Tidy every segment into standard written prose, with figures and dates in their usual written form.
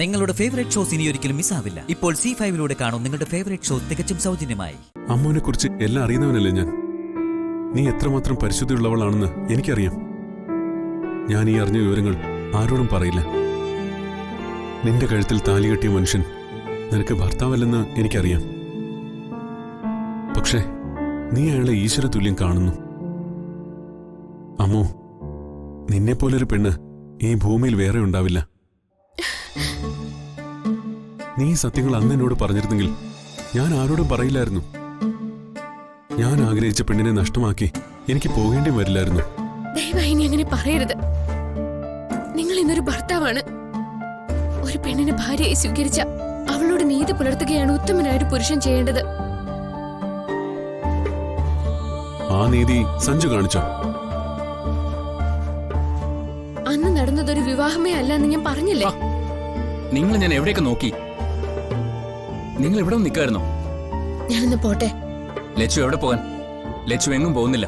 നിങ്ങളുടെ favourite shows ഇനി ഒരിക്കലും മിസ്സാവില്ല. ഇപ്പോൾ C5 കാണും നിങ്ങളുടെ ഫേവറേറ്റ് ഷോ തികച്ചും സൗജന്യമായി. അമ്മുവിനെ കുറിച്ച് എല്ലാം അറിയുന്നവനല്ലേ ഞാൻ. നീ എത്രമാത്രം പരിശുദ്ധിയുള്ളവളാണെന്ന് എനിക്കറിയാം. ഞാൻ ഈ അറിഞ്ഞ വിവരങ്ങൾ ആരോടും പറയില്ല. നിന്റെ കഴുത്തിൽ താലി കെട്ടിയ മനുഷ്യൻ നിനക്ക് ഭർത്താവല്ലെന്ന് എനിക്കറിയാം. പക്ഷേ നീ അയാളെ ഈശ്വര തുല്യം കാണുന്നു. അമ്മോ, നിന്നെപ്പോലൊരു പെണ്ണ് ഈ ഭൂമിയിൽ വേറെ ഉണ്ടാവില്ല. നീ സത്യങ്ങൾ അന്ന് എന്നോട് പറഞ്ഞിരുന്നെങ്കിൽ ഞാൻ ആരോടും പറയില്ലായിരുന്നു. ഞാൻ ആഗ്രഹിച്ച പെണ്ണിനെ നഷ്ടമാക്കി എനിക്ക് പോകേണ്ടി വരില്ലായിരുന്നു. ദയവായി ഇനി അങ്ങനെ പറയരുത്. നിങ്ങൾ ഇന്നൊരു ഭർത്താവാണ്. ഒരു പെണ്ണിനെ ഭാര്യയായി സ്വീകരിച്ച അവളോട് നീതി പുലർത്തുകയാണ് ഉത്തമനായ ഒരു പുരുഷൻ ചെയ്യേണ്ടത്. ആ നീതി സഞ്ജു കാണിച്ചോ? അന്ന് നടന്നതൊരു വിവാഹമേ അല്ല എന്ന് ഞാൻ പറഞ്ഞില്ലേ? നിങ്ങൾ ഞാൻ എവിടെയൊക്കെ നോക്കി. നിങ്ങൾ ഇവിടെ നിൽക്കായിരുന്നോ? ഞാനൊന്ന് പോട്ടെ. ലച്ചു എവിടെ പോകാൻ? ലച്ചു എങ്ങും പോകുന്നില്ല.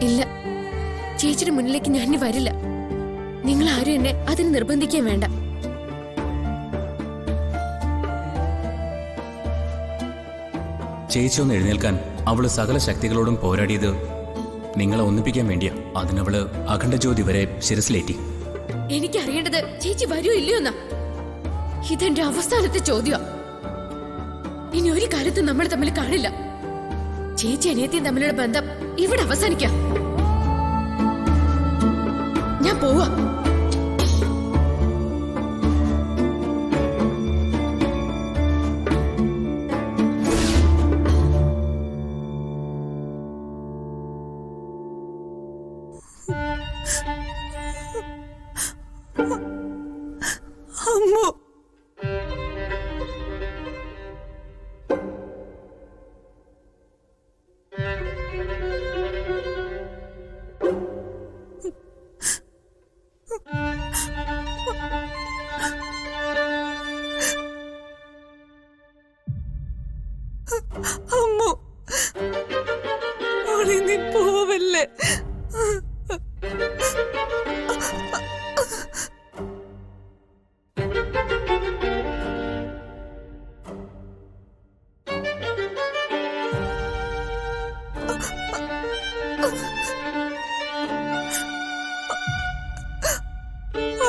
ഇല്ല, ചേച്ചിയുടെ മുന്നിലേക്ക് ഞാൻ ഇനി വരില്ല. നിങ്ങൾ ആരും എന്നെ അതിന് നിർബന്ധിക്കാൻ വേണ്ട. ചേച്ചി ഒന്ന് എഴുന്നേൽക്കാൻ അവള് സകല ശക്തികളോടും പോരാടിയത് നിങ്ങളെ ഒന്നിപ്പിക്കാൻ വേണ്ടിയാ. അതിനവള് അഖണ്ഡ ജ്യോതി വരെ ശിരസിലേറ്റി. എനിക്കറിയേണ്ടത് ചേച്ചി വരുമോ ഇല്ലയോ എന്നാ. ഇതെന്റെ അവസാനത്തെ ചോദ്യം. ഇനി ഒരു കാലത്തും നമ്മൾ തമ്മിൽ കാണില്ല. ചേച്ചി അനിയത്തിയും തമ്മിലുള്ള ബന്ധം ഇവിടെ അവസാനിക്കാം. ഞാൻ പോവാ. അമ്മോ, അമ്മോ, മോളെ നീ പോവല്ലേ?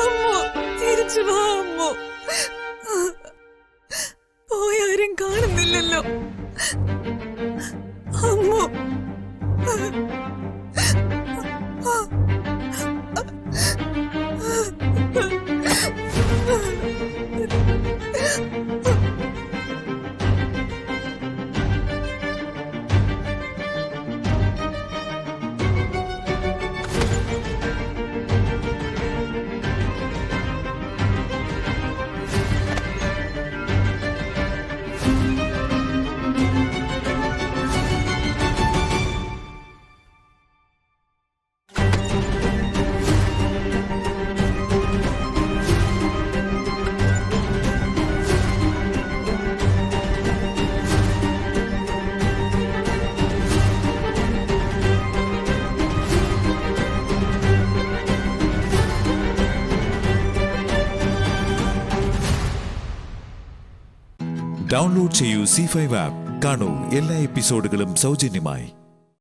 അമ്മോ, തിരിച്ചു വാ അമ്മോ. പോയാരും കാണുന്നില്ലല്ലോ അമ്മോ. ഡൗൺലോഡ് ചെയ്യൂ C5 ആപ്പ്. കാണൂ എല്ലാ എപ്പിസോഡുകളും സൗജന്യമായി.